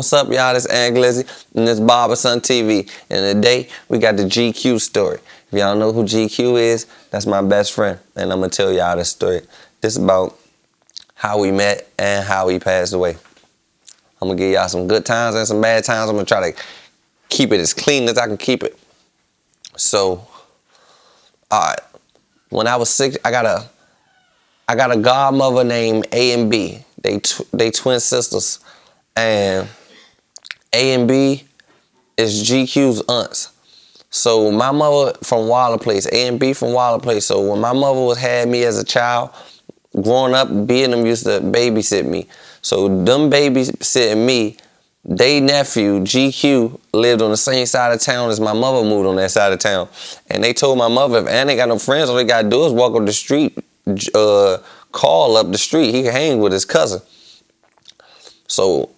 What's up, y'all? This is Glizzy, and this Barberson TV. And today, we got the GQ story. If y'all know who GQ is, that's my best friend. And I'm going to tell y'all this story. This is about how we met and how he passed away. I'm going to give y'all some good times and some bad times. I'm going to try to keep it as clean as I can keep it. So, alright. When I was 6, I got a godmother named A and B. They twin sisters. And A and B is GQ's aunts. So my mother from Waller Place, A and B from Waller Place. So when my mother had me as a child, growing up, B and them used to babysit me. So them babysitting me, they nephew, GQ, lived on the same side of town as my mother moved on that side of town. And they told my mother, if Ann ain't got no friends, all they got to do is walk up the street, call up the street. He can hang with his cousin. So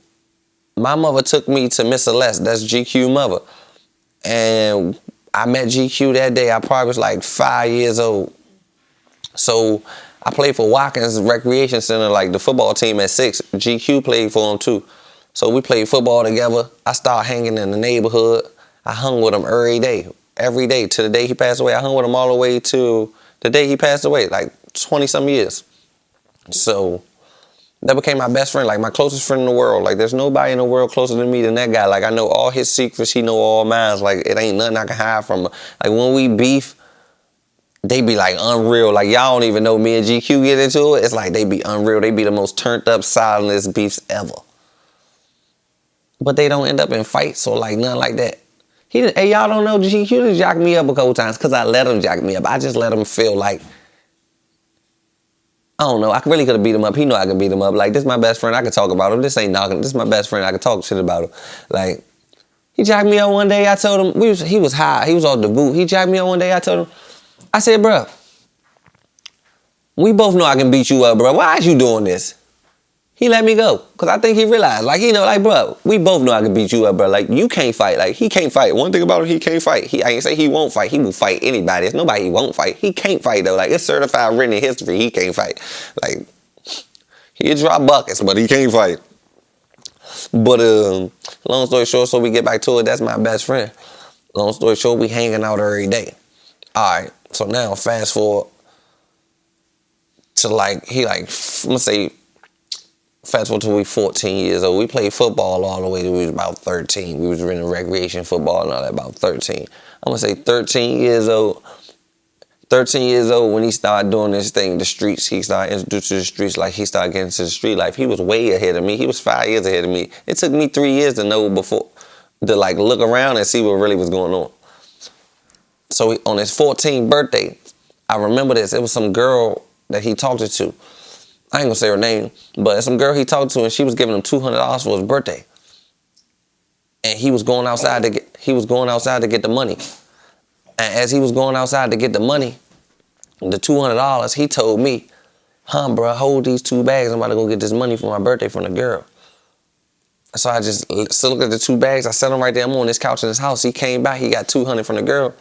my mother took me to Miss Celeste, that's GQ mother. And I met GQ that day. I probably was like 5 years old. So I played for Watkins Recreation Center, like the football team at 6. GQ played for him too. So we played football together. I started hanging in the neighborhood. I hung with him every day, till the day he passed away. I hung with him all the way to the day he passed away, like 20-some years. So that became my best friend, like my closest friend in the world. Like there's nobody in the world closer to me than that guy. Like I know all his secrets, he know all mine. Like it ain't nothing I can hide from him. Like when we beef, they be like unreal. Like y'all don't even know me and GQ get into it. It's like they be unreal. They be the most turned up, silentest beefs ever. But they don't end up in fights or like nothing like that. Hey, y'all don't know GQ just jacked me up a couple times because I let him jack me up. I just let him feel like, I don't know, I really could have beat him up. He know I could beat him up. Like, this is my best friend. I could talk about him. This ain't knocking. This is my best friend. I could talk shit about him. Like, he jacked me up one day. I told him, he was high. He was off the boot. He jacked me up one day. I told him, I said, bro, we both know I can beat you up, bro. Why is you doing this? He let me go. Because I think he realized, like, like, bro, we both know I can beat you up, bro. Like, you can't fight. Like, he can't fight. One thing about him, he can't fight. I ain't say he won't fight. He will fight anybody. There's nobody he won't fight. He can't fight, though. Like, it's certified written in history. He can't fight. Like, he'll drop buckets, but he can't fight. But, long story short, so we get back to it, that's my best friend. Long story short, we hanging out every day. All right, so now fast forward to, like, fast forward to we 14 years old. We played football all the way till we was about 13. We was running recreation football and all that about 13. I'm going to say 13 years old. 13 years old when he started doing this thing, the streets. He started introduced to the streets, like he started getting into the street life. He was way ahead of me. He was 5 years ahead of me. It took me 3 years to know to like look around and see what really was going on. So on his 14th birthday, I remember this. It was some girl that he talked to. I ain't gonna say her name, but some girl he talked to, and she was giving him $200 for his birthday. And he was going outside to get the money. And as he was going outside to get the money, the $200, he told me, bro, hold these 2 bags. I'm about to go get this money for my birthday from the girl. So I just looked at the 2 bags. I set them right there. I'm on this couch in his house. He came back. He got $200 from the girl.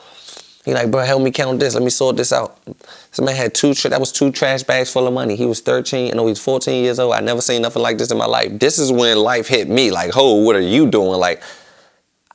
He like, bro, help me count this. Let me sort this out. This man had 2 trash bags full of money. He was 13, no, he was 14 years old. I never seen nothing like this in my life. This is when life hit me. Like, what are you doing? Like,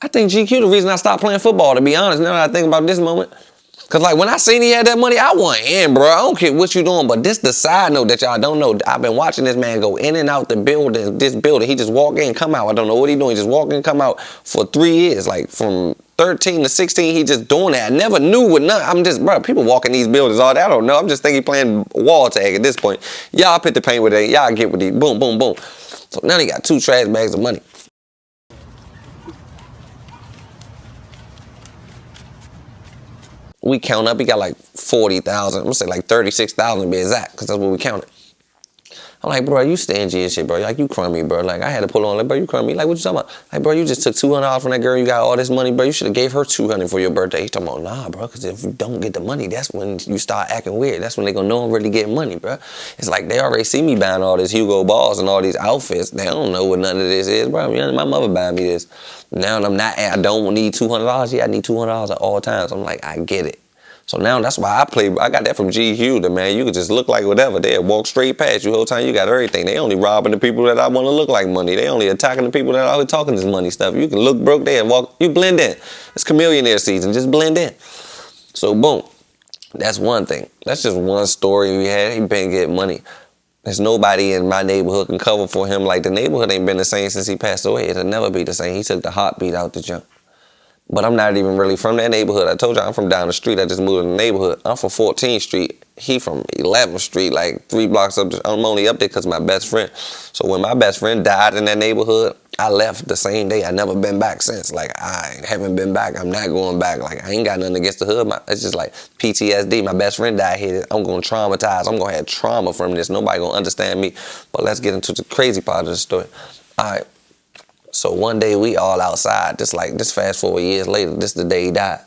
I think GQ the reason I stopped playing football, to be honest, now that I think about this moment. Because, like, when I seen he had that money, I went in, bro. I don't care what you doing, but this the side note that y'all don't know. I've been watching this man go in and out the building, this building. He just walk in, come out. I don't know what he doing. He just walk in, come out for 3 years. Like, from 13 to 16, he just doing that. I never knew what none. I'm just, bro, people walking these buildings all day. I don't know. I'm just thinking playing wall tag at this point. Y'all put the paint with it. Y'all get with these. Boom, boom, boom. So now he got 2 trash bags of money. We count up, he got like 40,000. I'm gonna say like 36,000 to be exact, because that's what we counted. I'm like, bro, you stingy and shit, bro. Like, you crummy, bro. Like, I had to pull on, like, bro, you crummy. Like, what you talking about? Like, bro, you just took $200 from that girl. You got all this money, bro. You should have gave her $200 for your birthday. He's talking about, nah, bro, because if you don't get the money, that's when you start acting weird. That's when they gonna know I'm really getting money, bro. It's like they already see me buying all this Hugo Boss and all these outfits. They don't know what none of this is, bro. My mother buying me this. Now I don't need $200. Yeah, I need $200 at all times. I'm like, I get it. So now that's why I got that from GQ, the man. You could just look like whatever. They'll walk straight past you the whole time. You got everything. They only robbing the people that I want to look like money. They only attacking the people that are always talking this money stuff. You can look broke there and walk. You blend in. It's chameleonaire season. Just blend in. So boom. That's one thing. That's just one story we had. He been getting money. There's nobody in my neighborhood can cover for him. Like, the neighborhood ain't been the same since he passed away. It'll never be the same. He took the heartbeat out the junk. But I'm not even really from that neighborhood. I told you I'm from down the street. I just moved in the neighborhood. I'm from 14th Street. He from 11th Street, like 3 blocks up. I'm only up there because my best friend. So when my best friend died in that neighborhood, I left the same day. I never been back since. Like, I haven't been back. I'm not going back. Like, I ain't got nothing against the hood. It's just like PTSD. My best friend died here. I'm going to traumatize. I'm going to have trauma from this. Nobody going to understand me. But let's get into the crazy part of the story. All right. So one day we all outside. This fast forward years later. This the day he died.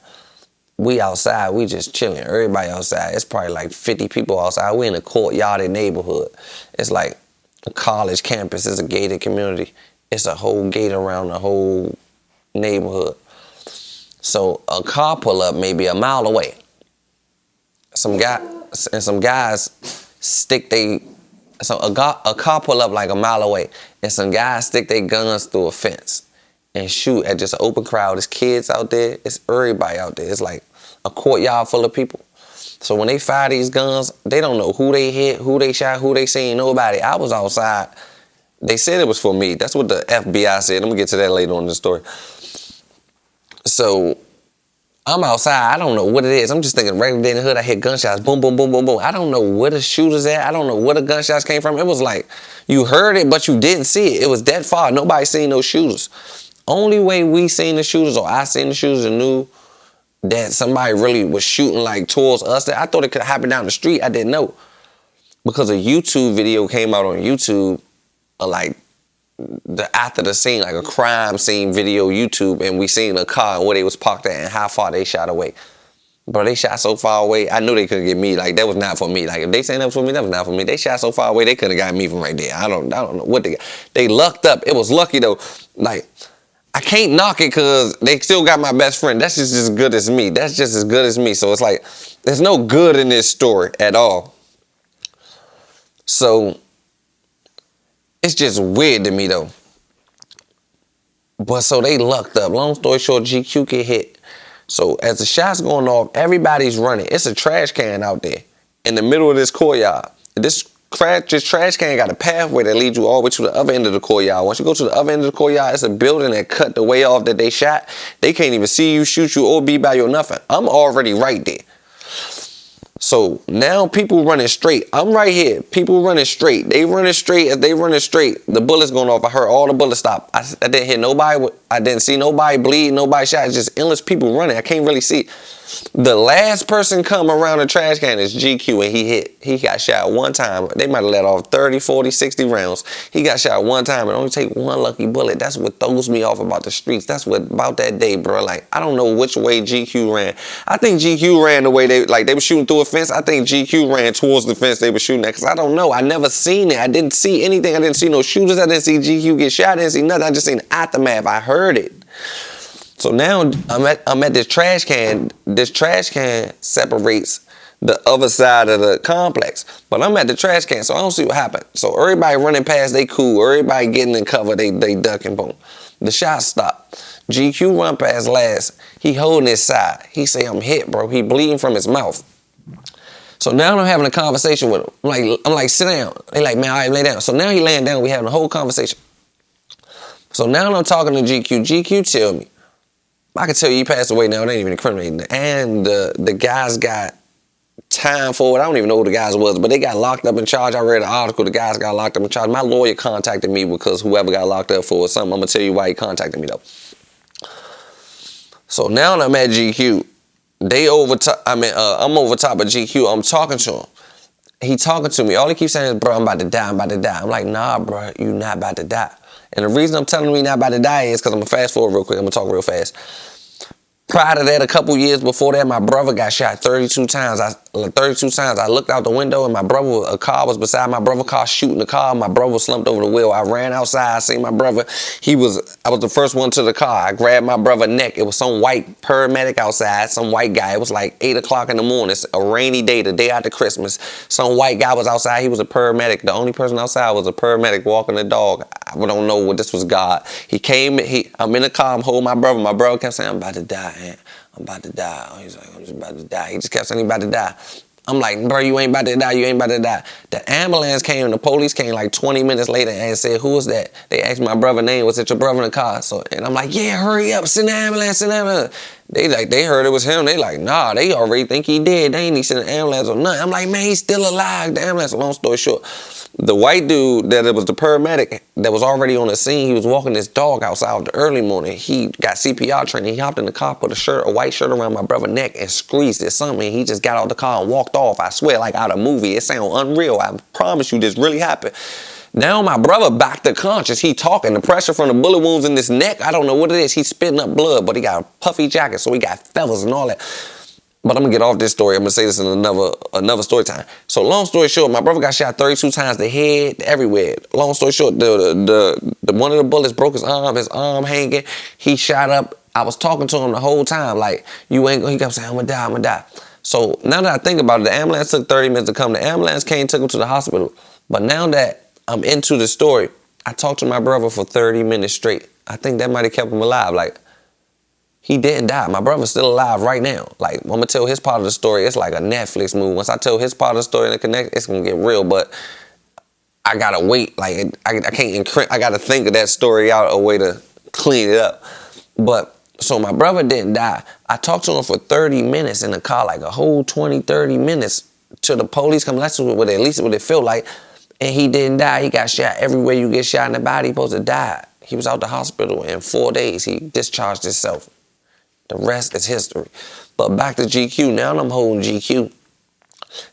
We outside. We just chilling. Everybody outside. It's probably like 50 people outside. We in a courtyard neighborhood. It's like a college campus. It's a gated community. It's a whole gate around the whole neighborhood. So a car pull up maybe a mile away. Some guys stick they. So a car pull up like a mile away, and some guys stick their guns through a fence and shoot at just an open crowd. There's kids out there. It's everybody out there. It's like a courtyard full of people. So when they fire these guns, they don't know who they hit, who they shot, who they seen, nobody. I was outside. They said it was for me. That's what the FBI said. I'm going to get to that later on in the story. So I'm outside. I don't know what it is. I'm just thinking regular day in the hood. I hear gunshots. Boom, boom, boom, boom, boom. I don't know where the shooters at. I don't know where the gunshots came from. It was like you heard it, but you didn't see it. It was that far. Nobody seen no shooters. Only way we seen the shooters, or I seen the shooters and knew that somebody really was shooting like towards us. I thought it could happen down the street. I didn't know. Because a YouTube video came out on YouTube like after the scene, like a crime scene video YouTube, and we seen a car and where they was parked at and how far they shot away. Bro, they shot so far away, I knew they couldn't get me. Like, that was not for me. Like, if they saying that was for me, that was not for me. They shot so far away, they couldn't have got me from right there. I don't know what they lucked up. It was lucky though. Like, I can't knock it because they still got my best friend. That's just as good as me. That's just as good as me. So it's like, there's no good in this story at all. So it's just weird to me though. But so they lucked up. Long story short, GQ get hit. So as the shots going off, everybody's running. It's a trash can out there in the middle of this courtyard. This trash can got a pathway that leads you all the way to the other end of the courtyard. Once you go to the other end of the courtyard, it's a building that cut the way off that they shot. They can't even see you, shoot you, or be by you or nothing. I'm already right there. So now people running straight. I'm right here. People running straight. They running straight. As they running straight, the bullets going off. I heard all the bullets stop. I didn't hit nobody. I didn't see nobody bleed. Nobody shot. It's just endless people running. I can't really see. The last person come around the trash can is GQ, and he hit. He got shot one time. They might have let off 30, 40, 60 rounds. He got shot one time and only take one lucky bullet. That's what throws me off about the streets. That's what about that day, bro. Like, I don't know which way GQ ran. I think GQ ran the way they were shooting through a fence. I think GQ ran towards the fence they were shooting at, because I don't know. I never seen it. I didn't see anything. I didn't see no shooters. I didn't see GQ get shot. I didn't see nothing. I just seen the aftermath. I heard it. So now I'm at this trash can. This trash can separates the other side of the complex. But I'm at the trash can, so I don't see what happened. So everybody running past, they cool. Everybody getting in cover, they ducking, boom. The shot stopped. GQ run past last. He holding his side. He say, I'm hit, bro. He bleeding from his mouth. So now I'm having a conversation with him. I'm like, sit down. They like, man, all right, lay down. So now he laying down. We having a whole conversation. So now I'm talking to GQ. GQ tell me, I can tell you he passed away now. It ain't even incriminating. And the guys got time for it. I don't even know who the guys was, but they got locked up in charge. I read an article. The guys got locked up in charge. My lawyer contacted me because whoever got locked up for something. I'm going to tell you why he contacted me, though. So now I'm at GQ. I'm over top of GQ. I'm talking to him. He talking to me. All he keeps saying is, bro, I'm about to die. I'm about to die. I'm like, nah, bro, you not about to die. And the reason I'm telling him he not about to die is because I'm going to fast forward real quick. I'm going to talk real fast. Prior to that, a couple years before that, my brother got shot 32 times. 32 times. I looked out the window and a car was beside my brother's car shooting the car. My brother was slumped over the wheel. I ran outside. I seen my brother. I was the first one to the car. I grabbed my brother's neck. It was some white paramedic outside, some white guy. It was like 8 o'clock in the morning. It's a rainy day, the day after Christmas. Some white guy was outside. He was a paramedic. The only person outside was a paramedic walking the dog. I don't know what this was God. He came, I'm in the car, I'm holding my brother. My brother kept saying, I'm about to die, man. I'm about to die. He's like, I'm just about to die. He just kept saying he's about to die. I'm like, bro, you ain't about to die. You ain't about to die. The ambulance came and the police came like 20 minutes later and said, who is that? They asked my brother's name. Was it your brother in the car? And I'm like, yeah, hurry up. Send the ambulance. Send the ambulance. They heard it was him. They like, nah, they already think he dead. They ain't need to send an ambulance or nothing. I'm like, man, he's still alive. The ambulance. Long story short, the white dude that it was the paramedic that was already on the scene, he was walking his dog outside the early morning. He got CPR training. He hopped in the car, put a white shirt around my brother's neck and squeezed it something. He just got out the car and walked off. I swear, like out of a movie. It sounds unreal. I promise you this really happened. Now my brother back to conscious. He talking. The pressure from the bullet wounds in his neck, I don't know what it is. He's spitting up blood, but he got a puffy jacket, so he got feathers and all that. But I'm gonna get off this story. I'm gonna say this in another story time. So long story short, my brother got shot 32 times, the head, everywhere. Long story short, the one of the bullets broke his arm hanging. He shot up. I was talking to him the whole time, like, you ain't gonna, he kept saying, I'm gonna die. So now that I think about it, the ambulance took 30 minutes to come. The ambulance came, took him to the hospital. But now that I'm into the story, I talked to my brother for 30 minutes straight. I think that might have kept him alive. Like, he didn't die. My brother's still alive right now. Like, I'm going to tell his part of the story. It's like a Netflix movie. Once I tell his part of the story and it connects, it's going to get real. But I got to wait. Like, I can't, I got to think of that story out, a way to clean it up. But, so my brother didn't die. I talked to him for 30 minutes in the car, like a whole 20, 30 minutes till the police come. That's what at least what it felt like. And he didn't die. He got shot everywhere you get shot in the body. He's supposed to die. He was out the hospital in 4 days. He discharged himself. The rest is history. But back to GQ. Now I'm holding GQ.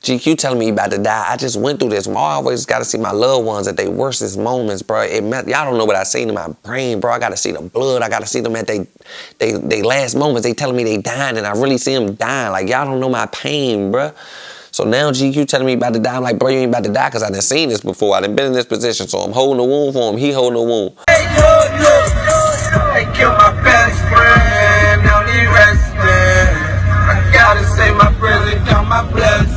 GQ telling me he about to die. I just went through this. I always got to see my loved ones at their worstest moments, bro. Y'all don't know what I seen in my brain, bro. I got to see the blood. I got to see them at they last moments. They telling me they dying, and I really see them dying. Like, y'all don't know my pain, bro. So now GQ telling me about to die. I'm like, bro, you ain't about to die, because I done seen this before. I done been in this position. So I'm holding the wound for him. He holding the wound. Hey, they killed my best friend. Now he resting. I gotta say my prayers and count my blessings.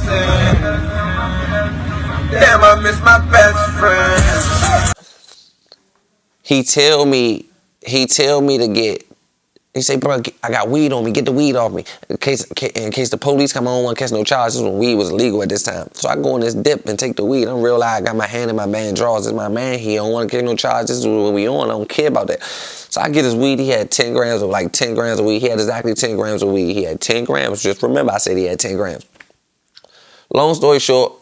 Damn, I miss my best friend. He tell me to get. He say, bro, I got weed on me. Get the weed off me. In case the police come on, I won't catch no charges when weed was illegal at this time. So I go in this dip and take the weed. I'm real I got my hand in my man drawers. It's my man here. I don't want to catch no charges. This is what we on. I don't care about that. So I get his weed. He had 10 grams of weed. He had exactly 10 grams of weed. He had 10 grams. Just remember, I said he had 10 grams. Long story short,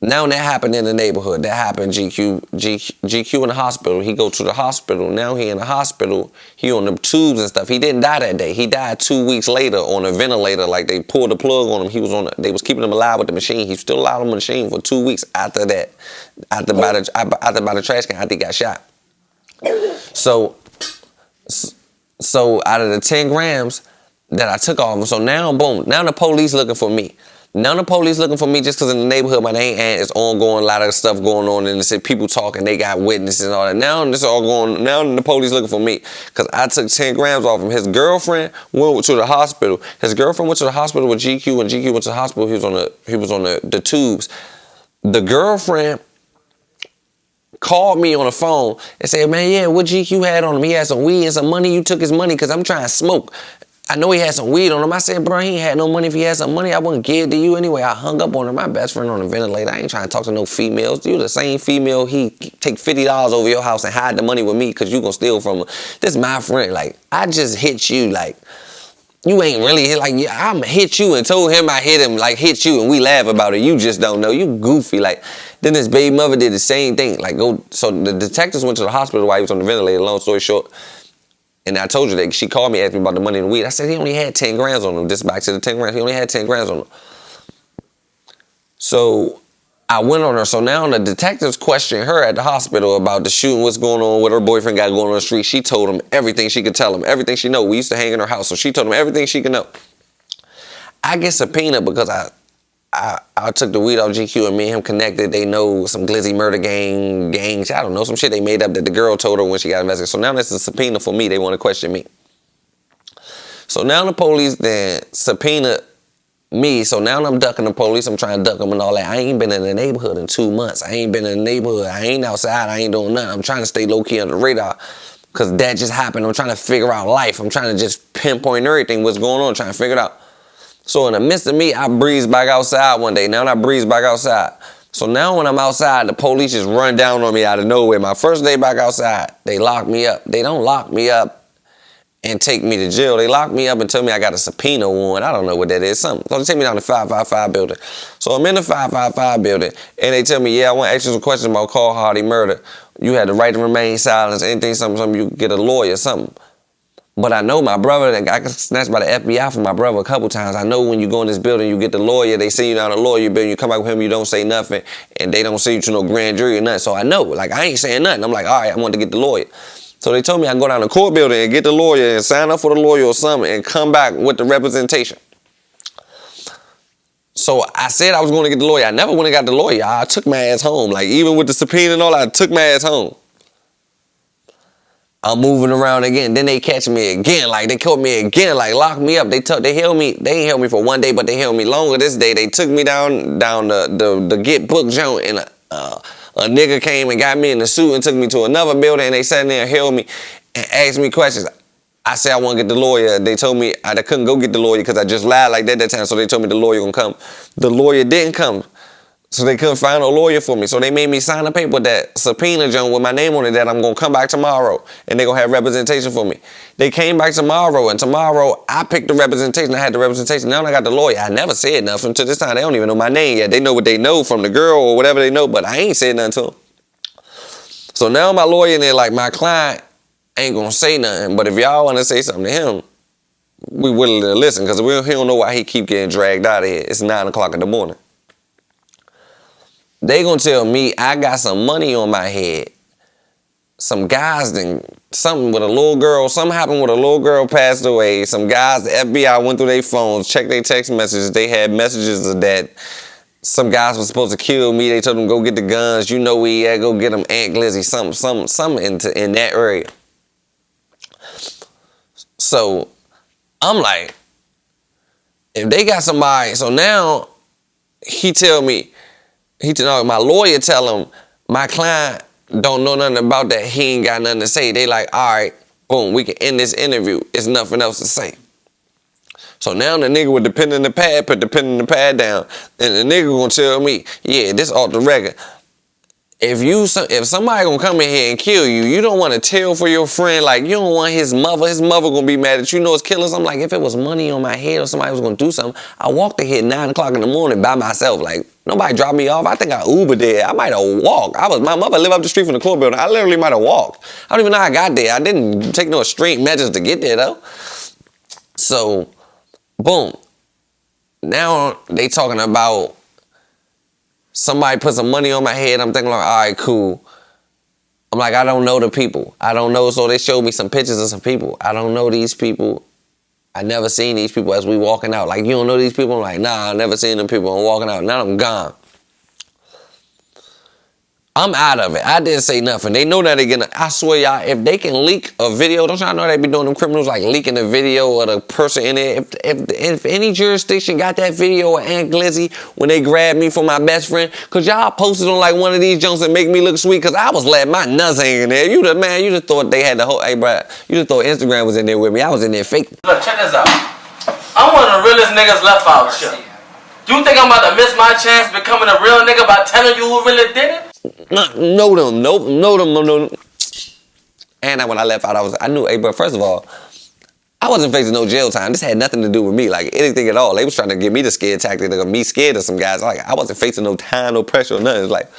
now that happened in the neighborhood. That happened GQ in the hospital. He go to the hospital. Now he in the hospital. He on the tubes and stuff. He didn't die that day. He died 2 weeks later on a ventilator. Like, they pulled the plug on him. They was keeping him alive with the machine. He was still alive on the machine for 2 weeks after that. After by the trash can, after he got shot. So out of the 10 grams that I took off him, so now, boom, now the police looking for me. Now the police looking for me just because in the neighborhood my name is ongoing, a lot of stuff going on in the city, people talking, they got witnesses and all that. Now this all going, now the police looking for me because I took 10 grams off him. His girlfriend went to the hospital. His girlfriend went to the hospital with GQ, and GQ went to the hospital. He was on the tubes. The girlfriend called me on the phone and said, man, yeah, what GQ had on him? He had some weed and some money. You took his money because I'm trying to smoke. I know he had some weed on him. I said, bro, he ain't had no money. If he had some money, I wouldn't give it to you anyway. I hung up on him. My best friend on the ventilator. I ain't trying to talk to no females. You the same female. He take $50 over your house and hide the money with me because you gonna steal from her. This my friend. Like, I just hit you. Like, you ain't really hit. Like, yeah, I'm hit you and told him I hit him. Like, hit you, and we laugh about it. You just don't know. You goofy. Like, then his baby mother did the same thing. Like, so the detectives went to the hospital while he was on the ventilator. Long story short. And I told you that she called me, asked me about the money and the weed. I said he only had 10 grams on him. Just back to the 10 grams. He only had 10 grams on him. So I went on her. So now the detectives questioned her at the hospital about the shooting, what's going on, what her boyfriend got going on the street. She told them everything she could tell them, everything she know. We used to hang in her house, so she told them everything she could know. I get subpoenaed because I took the weed off GQ and me and him connected. They know some Glizzy murder gangs. I don't know, some shit they made up that the girl told her when she got investigated. So now that's a subpoena for me. They want to question me. So now the police then subpoena me. So now I'm ducking the police. I'm trying to duck them and all that. I ain't been in the neighborhood in 2 months. I ain't been in the neighborhood. I ain't outside. I ain't doing nothing. I'm trying to stay low-key under the radar because that just happened. I'm trying to figure out life. I'm trying to just pinpoint everything, what's going on, trying to figure it out. So in the midst of me, I breezed back outside one day. Now I breezed back outside. So now when I'm outside, the police just run down on me out of nowhere. My first day back outside, they lock me up. They don't lock me up and take me to jail. They lock me up and tell me I got a subpoena warrant. I don't know what that is, something. So they take me down to 555 building. So I'm in the 555 building, and they tell me, yeah, I want to ask you some questions about Carl Hardy murder. You had the right to remain silent, anything, something, you get a lawyer, something. But I know my brother, that got snatched by the FBI from my brother a couple times. I know when you go in this building, you get the lawyer, they send you down a lawyer building, you come back with him, you don't say nothing, and they don't send you to no grand jury or nothing. So I know, like, I ain't saying nothing. I'm like, all right, I want to get the lawyer. So they told me I can go down to the court building and get the lawyer and sign up for the lawyer or something and come back with the representation. So I said I was going to get the lawyer. I never went and got the lawyer. I took my ass home. Like, even with the subpoena and all, I took my ass home. I'm moving around again. Then they catch me again. Like, they caught me again. Like, lock me up. They held me. They ain't held me for one day, but they held me longer this day. They took me down the get book joint, and a nigga came and got me in the suit and took me to another building, and they sat there and held me and asked me questions. I said I want to get the lawyer. They told me I couldn't go get the lawyer because I just lied like that time, so they told me the lawyer gonna come. The lawyer didn't come. So they couldn't find a lawyer for me. So they made me sign a paper that subpoena John with my name on it that I'm going to come back tomorrow and they're going to have representation for me. They came back tomorrow, and tomorrow I picked the representation. I had the representation. Now I got the lawyer. I never said nothing to this time. They don't even know my name yet. They know what they know from the girl or whatever they know, but I ain't said nothing to them. So now my lawyer and they're like, my client ain't going to say nothing, but if y'all want to say something to him, we willing to listen because he don't know why he keep getting dragged out of here. It's 9 o'clock in the morning. They gonna tell me I got some money on my head. Some guys, something with a little girl, something happened with a little girl passed away. Some guys, the FBI went through their phones, checked their text messages. They had messages of that. Some guys were supposed to kill me. They told them, go get the guns. You know where he at, go get them, Aunt Glizzy, something in that area. So I'm like, if they got somebody, so now my lawyer tell him my client don't know nothing about that. He ain't got nothing to say. They like, all right, boom, we can end this interview. It's nothing else to say. So now the nigga with the pen in the pad put the pen in the pad down, and the nigga gonna tell me, yeah, this off the record. If somebody gonna come in here and kill you, you don't want to tell for your friend. Like, you don't want his mother. His mother gonna be mad at you. You know it's killers. I'm like, if it was money on my head or somebody was gonna do something, I walked in here 9 o'clock in the morning by myself. Like, nobody dropped me off. I think I Ubered there. I might have walked. My mother lived up the street from the court building. I literally might have walked. I don't even know how I got there. I didn't take no extreme measures to get there though. So, boom. Now they talking about somebody put some money on my head. I'm thinking like, all right, cool. I'm like, I don't know the people. I don't know. So they showed me some pictures of some people. I don't know these people. I never seen these people as we walking out. Like, you don't know these people? I'm like, nah, I never seen them people. I'm walking out. Now I'm gone. I'm out of it. I didn't say nothing. They know that again. I swear, y'all, if they can leak a video, don't y'all know they be doing them criminals like leaking the video of the person in there? If any jurisdiction got that video of Aunt Glizzy when they grabbed me for my best friend, cause y'all posted on like one of these junks that make me look sweet, cause I was letting my nuts hanging there. You just thought they had the whole, hey, bro, you just thought Instagram was in there with me. I was in there fake. Look, check this out. I'm one of the realest niggas left out here. You think I'm about to miss my chance becoming a real nigga by telling you who really did it? Know them. And when I left out, I knew, hey, bro, first of all, I wasn't facing no jail time. This had nothing to do with me, like anything at all. They was trying to get me the scared tactic, of me scared of some guys. Like, I wasn't facing no time, no pressure or nothing. It's like,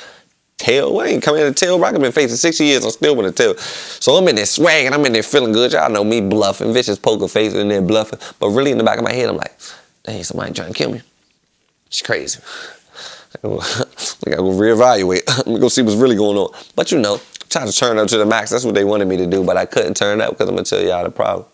tail, I ain't coming in the tail, bro. I've been facing 60 years, I'm still with the tail. So I'm in there swagging, I'm in there feeling good. Y'all know me bluffing, vicious poker face in there bluffing. But really in the back of my head, I'm like, dang, somebody trying to kill me. It's crazy. I gotta go reevaluate. Let me go see what's really going on. But you know, trying to turn up to the max. That's what they wanted me to do, but I couldn't turn up because I'm gonna tell y'all the problem.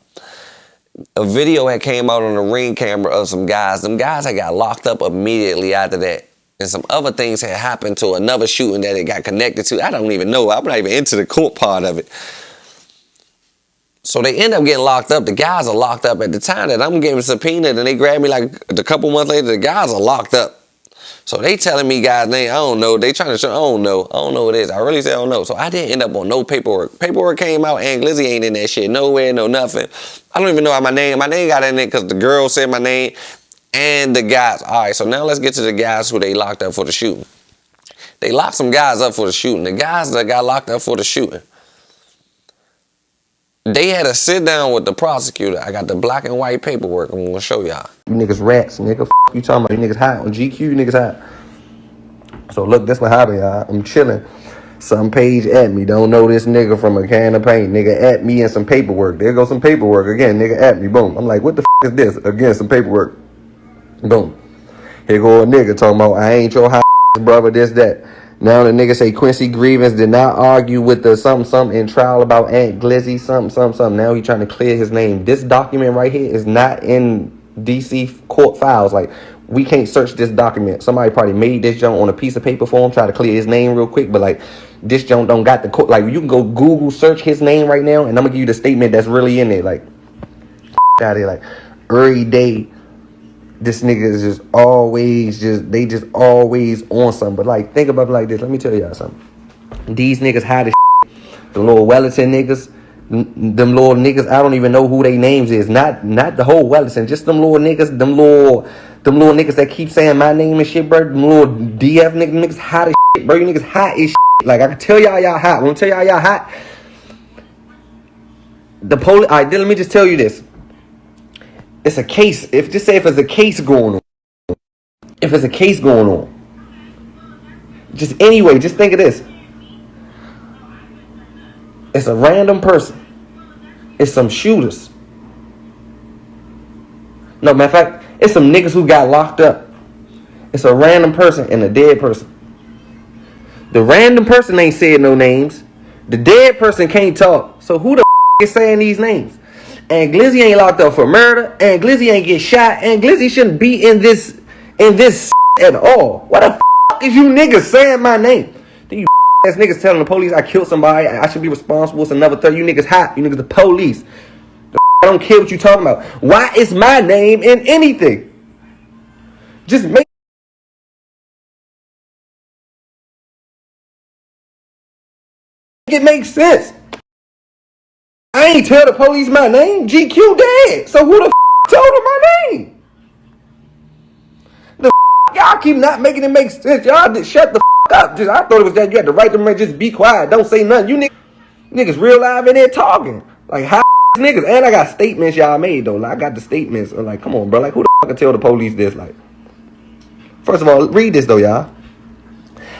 A video had came out on the Ring camera of some guys. Them guys had got locked up immediately after that. And some other things had happened to another shooting that it got connected to. I don't even know. I'm not even into the court part of it. So they end up getting locked up. The guys are locked up at the time that I'm getting subpoenaed, and they grabbed me like a couple months later. The guys are locked up. So they telling me guys' name. I don't know. They trying to show. I don't know. I don't know what it is. I really say I don't know. So I didn't end up on no paperwork. Paperwork came out, and Glizzy ain't in that shit nowhere, no nothing. I don't even know how my name got in there because the girl said my name and the guys. All right, so now let's get to the guys who they locked up for the shooting. They locked some guys up for the shooting. The guys that got locked up for the shooting, they had to sit down with the prosecutor. I got the black and white paperwork. I'm going to show y'all. You niggas rats, nigga. You talking about? You niggas hot on GQ, you niggas hot. So look, that's what happened, y'all. I'm chilling. Some page at me. Don't know this nigga from a can of paint. Nigga at me and some paperwork. There goes some paperwork again. Nigga at me. Boom. I'm like, what the is this? Again, some paperwork. Boom. Here go a nigga talking about, I ain't your hot brother, this, that. Now the nigga say Quincy Grievance did not argue with the something in trial about Aunt Glizzy, something. Now he trying to clear his name. This document right here is not in DC court files. Like, we can't search this document. Somebody probably made this junk on a piece of paper for him, try to clear his name real quick, but like, this junk don't got the court. Like, you can go Google search his name right now, and I'm gonna give you the statement that's really in there. Like, out of here, like, every day. This nigga is just always always on something. But like, think about it like this. Let me tell y'all something. These niggas hide as shit. The little Wellington niggas, them little niggas, I don't even know who they names is. Not the whole Wellington, just them little niggas, them little niggas that keep saying my name and shit, bro. Them little DF niggas hot as shit, bro. You niggas hot as shit. Like, I can tell y'all hot. When I tell y'all hot, the police, all right, then let me just tell you this. It's a case. If it's a case going on. If it's a case going on. Just anyway, just think of this. It's a random person. It's some shooters. No, matter of fact, it's some niggas who got locked up. It's a random person and a dead person. The random person ain't said no names. The dead person can't talk. So who the is saying these names? And Glizzy ain't locked up for murder, and Glizzy ain't get shot, and Glizzy shouldn't be in this at all. What the is you niggas saying my name? Then you ass niggas telling the police I killed somebody, I should be responsible. It's another third. You niggas hot. You niggas the police. I don't care what you talking about. Why is my name in anything? Just make it make sense. I ain't tell the police my name. GQ dead. So who the told him my name? The y'all keep not making it make sense. Y'all just shut the up. I thought it was that you had the right to just be quiet. Don't say nothing. You niggas real live in there talking. Like, how niggas. And I got statements y'all made, though. Like, I got the statements. I'm like, come on, bro. Like, who the can tell the police this? Like, first of all, read this, though, y'all.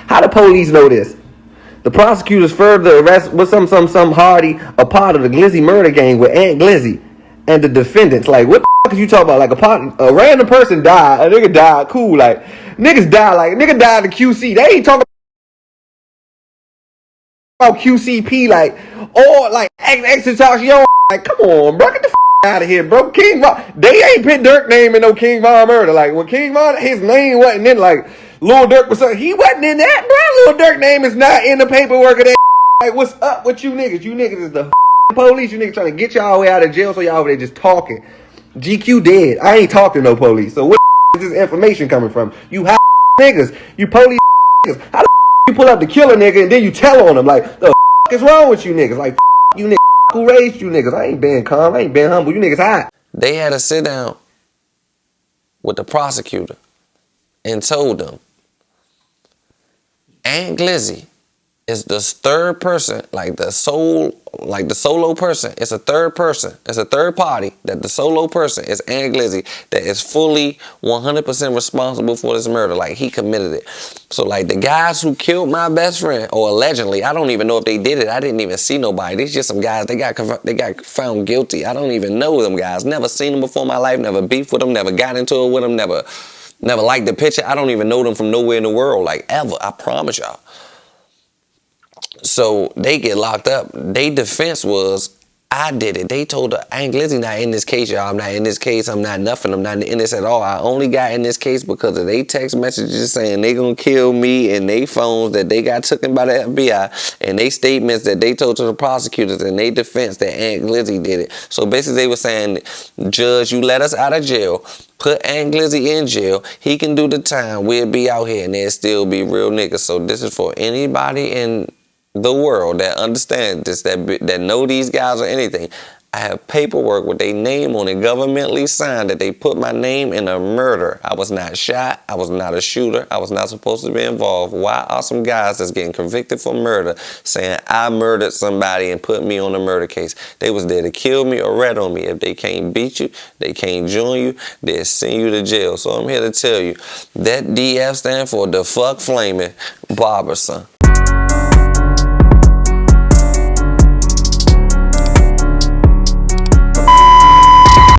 How the police know this? The prosecutors further arrest with some Hardy, a part of the Glizzy murder gang with Aunt Glizzy and the defendants. Like, what the is you talking about? Like, a random person died, a nigga died, cool. Like, niggas die, like, nigga died in QC. They ain't talking about QCP, like, or like extraterrestrial. Like, come on, bro, get the out of here, bro. King Von, they ain't put Dirk name in no King Von murder. Like, when King Von, his name wasn't in, like, Lil Durk was something. He wasn't in that, bro. Lil Durk name is not in the paperwork of that. Like, what's up with you niggas? You niggas is the police. You niggas trying to get y'all way out of jail, so y'all over there just talking. GQ dead. I ain't talking to no police. So where is this information coming from? You hot niggas. You police niggas. How the you pull up the killer nigga and then you tell on him? Like, the is wrong with you niggas? Like, you niggas. Who raised you niggas? I ain't been calm. I ain't been humble. You niggas hot. They had to sit down with the prosecutor and told them, Aunt Glizzy is the third person, like the solo person. It's a third person. It's a third party that the solo person is Aunt Glizzy that is fully 100% responsible for this murder. Like, he committed it. So, like, the guys who killed my best friend, or allegedly, I don't even know if they did it. I didn't even see nobody. These just some guys, they got found guilty. I don't even know them guys. Never seen them before in my life. Never beefed with them. Never got into it with them. Never Never liked the picture. I don't even know them from nowhere in the world, like ever. I promise y'all. So they get locked up. Their defense was, I did it. They told her, Aunt Glizzy not in this case, y'all. I'm not in this case. I'm not nothing. I'm not in this at all. I only got in this case because of they text messages saying they gonna kill me, and they phones that they got taken by the FBI, and they statements that they told to the prosecutors and they defense that Aunt Glizzy did it. So basically they were saying, Judge, you let us out of jail. Put Aunt Glizzy in jail. He can do the time. We'll be out here and they'll still be real niggas. So this is for anybody in the world that understand this, that know these guys or anything. I have paperwork with their name on it, governmentally signed, that they put my name in a murder. I was not shot. I was not a shooter. I was not supposed to be involved. Why are some guys that's getting convicted for murder saying I murdered somebody and put me on a murder case? They was there to kill me or rat on me. If they can't beat you, they can't join you, they'll send you to jail. So I'm here to tell you that DF stand for the fuck flaming Barberson.